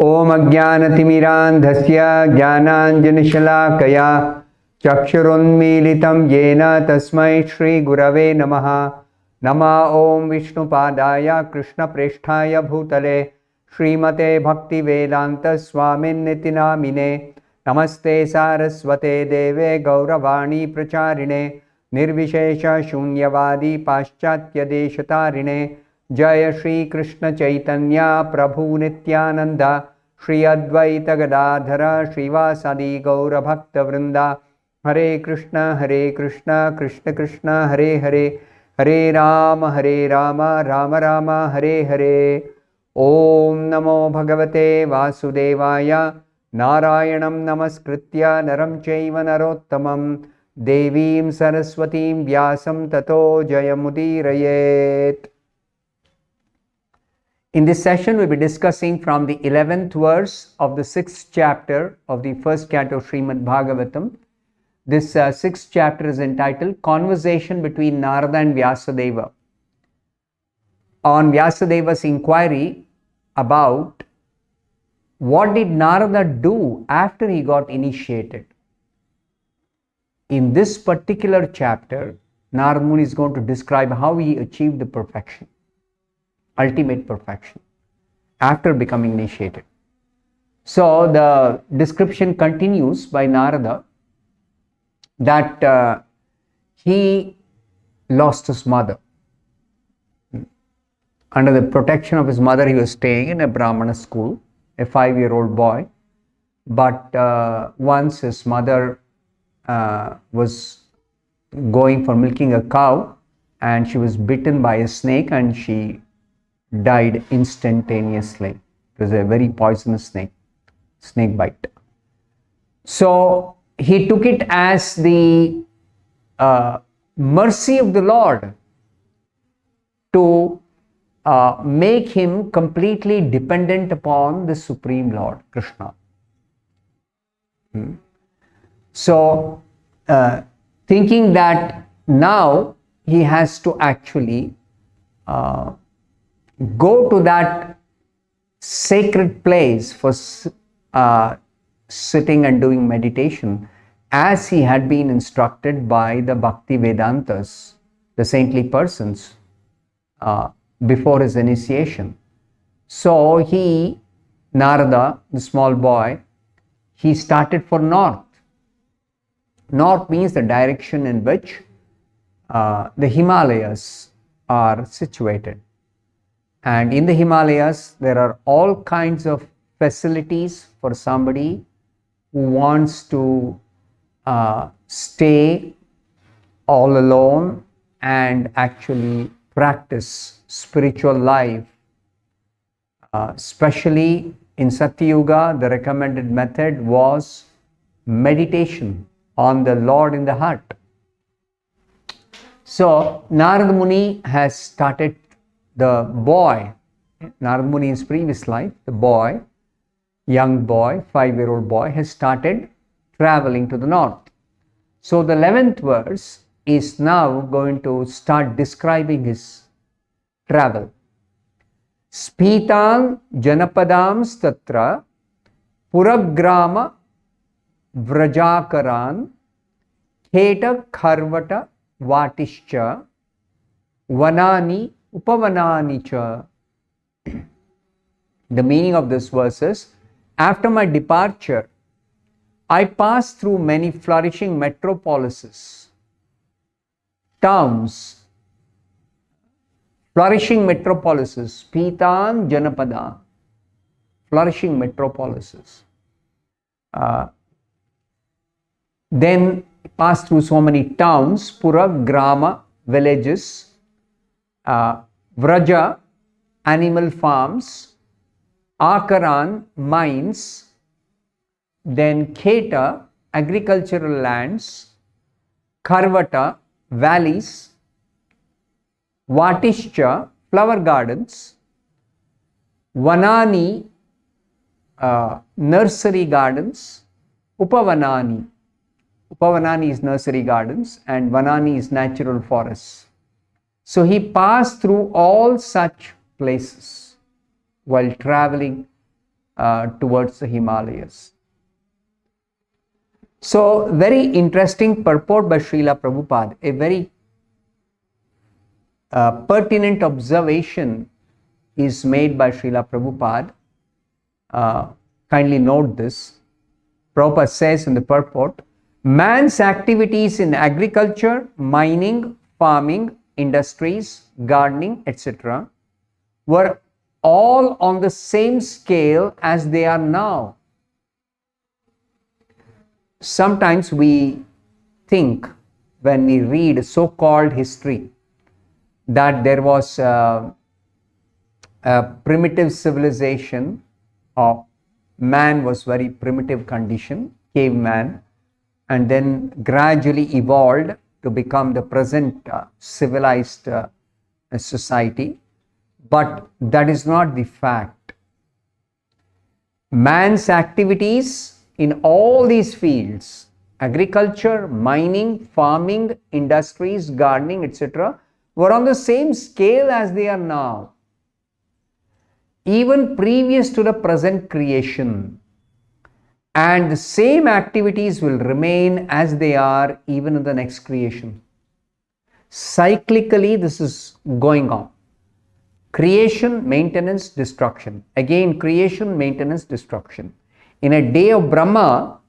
ओम अज्ञानतिमिरान्धस्य ज्ञानाञ्जनशलाकया चक्षुरुन्मीलितं येन तस्मै श्रीगुरवे नमः। नमः ओम विष्णुपादाय कृष्णप्रेष्ठाय भूतले श्रीमते भक्तिवेदांत स्वामिन्निति नामिने। नमस्ते सारस्वते देवे गौरवाणी प्रचारिणे निर्विशेष शून्यवादी पाश्चात्य देशतारिणे। जय श्री कृष्ण चैतन्य प्रभु नित्यानंद श्री अद्वैत गदाधर श्रीवासादि गौर भक्त वृंदा। हरे कृष्ण कृष्ण कृष्ण हरे हरे, हरे राम राम राम हरे हरे। ओम नमो भगवते वासुदेवाय। नारायणं नमस्कृत्य नरं चैव नरोत्तमं देवीं सरस्वतीं व्यासं ततो जयमुदीरयेत्। In this session, we'll be discussing from the 11th verse of the 6th chapter of the first canto of Srimad Bhagavatam. This 6th chapter is entitled Conversation between Narada and Vyasadeva. On Vyasadeva's inquiry about what did Narada do after he got initiated. In this particular chapter, Narada Muni is going to describe how he achieved the perfection. Ultimate perfection after becoming initiated. So the description continues by Narada that he lost his mother. Under the protection of his mother, he was staying in a Brahmana school, a 5-year-old boy. But once his mother was going for milking a cow and she was bitten by a snake and she died instantaneously. It was a very poisonous snake bite. So he took it as the mercy of the Lord to make him completely dependent upon the Supreme Lord, Krishna. So thinking that now he has to actually go to that sacred place for sitting and doing meditation as he had been instructed by the Bhakti Vedantas, the saintly persons, before his initiation. So he, Narada, the small boy, he started for north. North means the direction in which the Himalayas are situated. And in the Himalayas, there are all kinds of facilities for somebody who wants to stay all alone and actually practice spiritual life. Especially in Satyuga, the recommended method was meditation on the Lord in the heart. So Narada Muni has started. The boy, Narada Muni in his previous life, the boy, young boy, 5-year-old boy, has started traveling to the north. So the 11th verse is now going to start describing his travel. Spitan janapadam statra puragrama vrajakaran kheta kharvata vatischa vanani Upavanani cha. The meaning of this verse is, after my departure, I passed through many flourishing metropolises, towns, flourishing metropolises, Pitan Janapada, flourishing metropolises. Then passed through so many towns, Pura, Grama, villages, Vraja, animal farms, Akaran, mines, then Kheta, agricultural lands, Karvata, valleys, Vatishcha, flower gardens, Vanani, nursery gardens, Upavanani. Upavanani is nursery gardens and Vanani is natural forests. So he passed through all such places. while traveling towards the Himalayas. So, very interesting purport by Srila Prabhupada, a very pertinent observation is made by Srila Prabhupada. Kindly note this. Prabhupada says in the purport, man's activities in agriculture, mining, farming, industries, gardening, etc. were all on the same scale as they are now. Sometimes we think, when we read so-called history, that there was a primitive civilization, or man was very primitive condition, caveman, and then gradually evolved to become the present civilized society. But that is not the fact. Man's activities in all these fields, agriculture, mining, farming, industries, gardening, etc., were on the same scale as they are now, even previous to the present creation. And the same activities will remain as they are even in the next creation. Cyclically, this is going on. Creation, maintenance, destruction. Again, creation, maintenance, destruction. In a day of Brahma,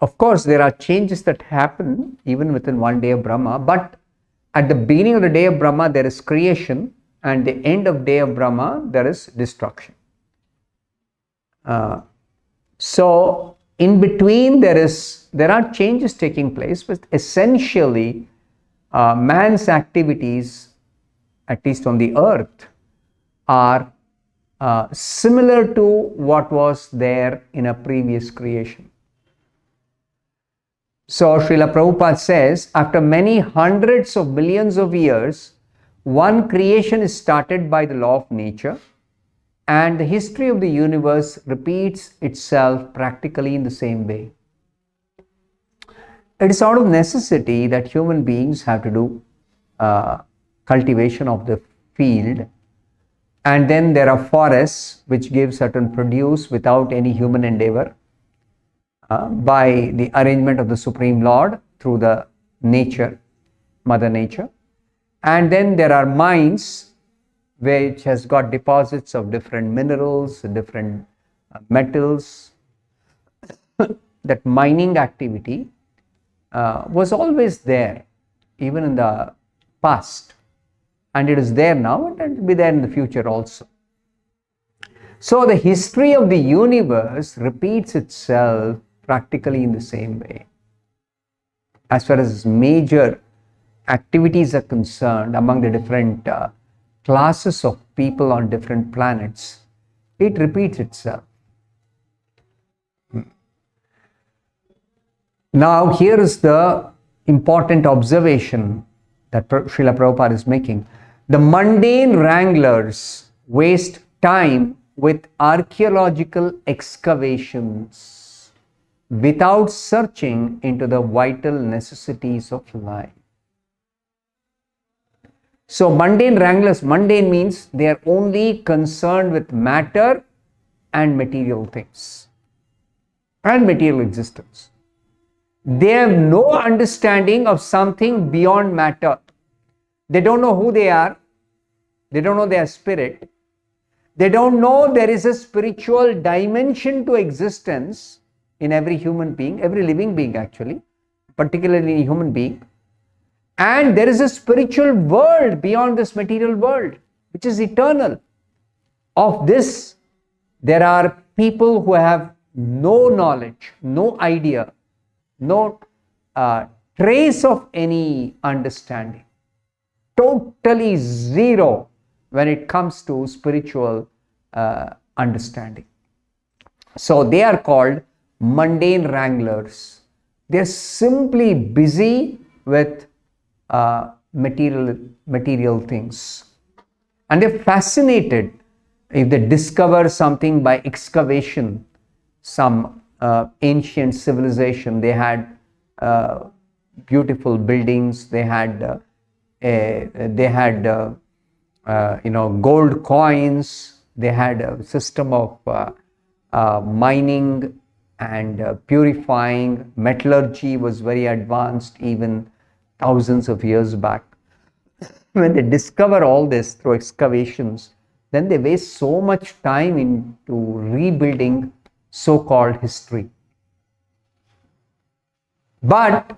of course, there are changes that happen even within one day of Brahma, but at the beginning of the day of Brahma, there is creation, and the end of day of Brahma, there is destruction. So, in between, there are changes taking place, but essentially, man's activities, at least on the earth, are similar to what was there in a previous creation. So, Srila Prabhupada says, after many hundreds of millions of years, one creation is started by the law of nature, and the history of the universe repeats itself practically in the same way. It is out of necessity that human beings have to do cultivation of the field, and then there are forests which give certain produce without any human endeavor by the arrangement of the Supreme Lord through the nature, Mother Nature. And then there are mines which has got deposits of different minerals, different metals. That mining activity was always there, even in the past, and it is there now, and it will be there in the future also. So the history of the universe repeats itself practically in the same way. As far as major activities are concerned among the different classes of people on different planets, it repeats itself. Now, here is the important observation that Srila Prabhupada is making. The mundane wranglers waste time with archaeological excavations without searching into the vital necessities of life. So, mundane wranglers, mundane means they are only concerned with matter and material things and material existence. They have no understanding of something beyond matter. They don't know who they are. They don't know their spirit. They don't know there is a spiritual dimension to existence in every human being, every living being actually, particularly a human being. And there is a spiritual world beyond this material world, which is eternal. Of this, there are people who have no knowledge, no idea, no trace of any understanding. Totally zero when it comes to spiritual understanding. So they are called mundane wranglers. They are simply busy with material things. And they're fascinated if they discover something by excavation, some ancient civilization. They had beautiful buildings, they had gold coins. They had a system of mining and purifying. Metallurgy was very advanced even thousands of years back. When they discover all this through excavations, then they waste so much time into rebuilding so-called history. But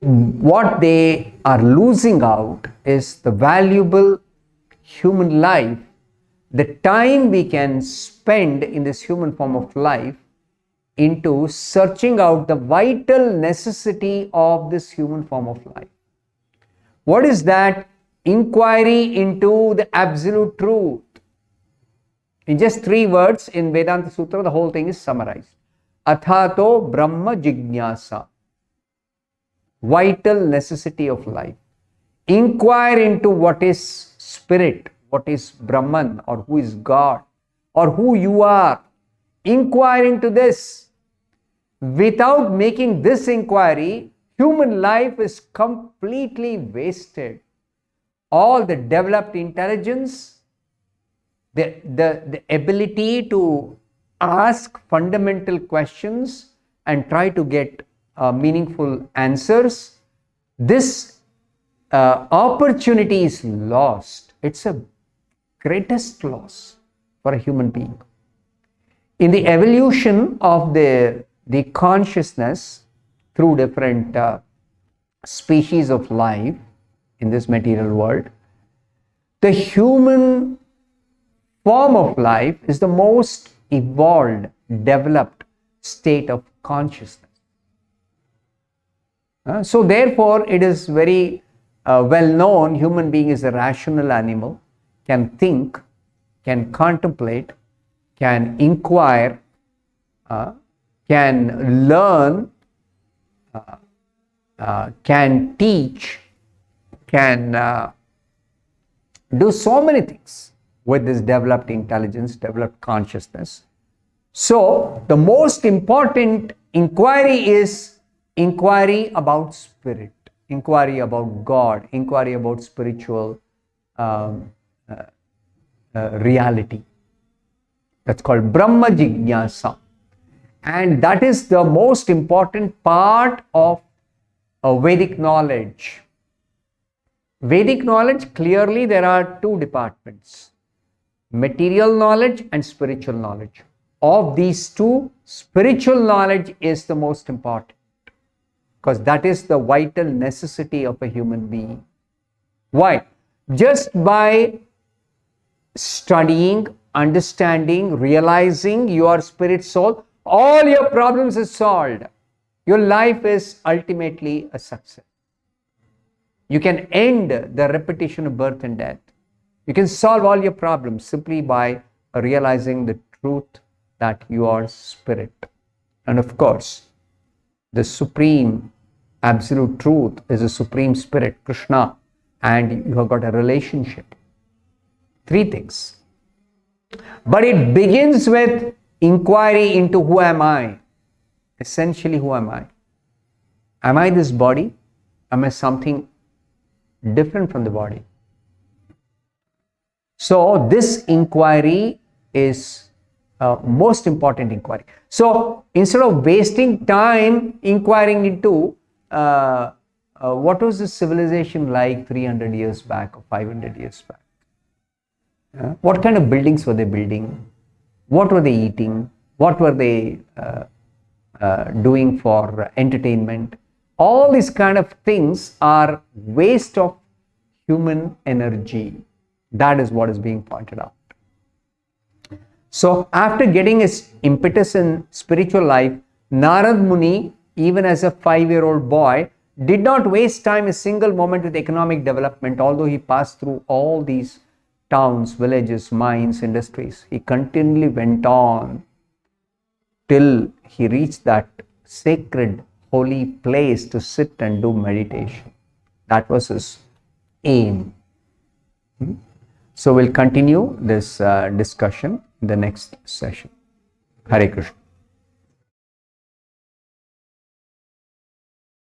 what they are losing out is the valuable human life, the time we can spend in this human form of life into searching out the vital necessity of this human form of life. What is that? Inquiry into the absolute truth. In just 3 words in Vedanta Sutra, the whole thing is summarized. Athato Brahma Jignasa. Vital necessity of life. Inquire into what is spirit, what is Brahman, or who is God, or who you are. Inquire into this. Without making this inquiry, human life is completely wasted. All the developed intelligence, the ability to ask fundamental questions and try to get meaningful answers, this opportunity is lost. It's a greatest loss for a human being. In the evolution of the consciousness through different species of life in this material world, the human form of life is the most evolved, developed state of consciousness. So therefore, it is very well known, human being is a rational animal, can think, can contemplate, can inquire, can learn, can teach, can do so many things with this developed intelligence, developed consciousness. So the most important inquiry is inquiry about spirit, inquiry about God, inquiry about spiritual reality. That's called Brahma Jignasa. And that is the most important part of Vedic knowledge. Vedic knowledge, clearly there are 2 departments, material knowledge and spiritual knowledge. Of these 2, spiritual knowledge is the most important, because that is the vital necessity of a human being. Why? Just by studying, understanding, realizing your spirit soul, all your problems are solved. Your life is ultimately a success. You can end the repetition of birth and death. You can solve all your problems simply by realizing the truth that you are spirit. And of course, the supreme absolute truth is a supreme spirit, Krishna, and you have got a relationship. 3 things. But it begins with inquiry into who am I? Essentially, who am I? Am I this body? Am I something different from the body? So this inquiry is most important inquiry. So instead of wasting time inquiring into what was the civilization like 300 years back or 500 years back? What kind of buildings were they building? What were they eating? What were they doing for entertainment? All these kind of things are waste of human energy. That is what is being pointed out. So after getting his impetus in spiritual life, Narad Muni, even as a 5-year-old boy, did not waste time a single moment with economic development, although he passed through all these towns, villages, mines, industries. He continually went on till he reached that sacred, holy place to sit and do meditation. That was his aim. So we'll continue this discussion in the next session. Hare Krishna.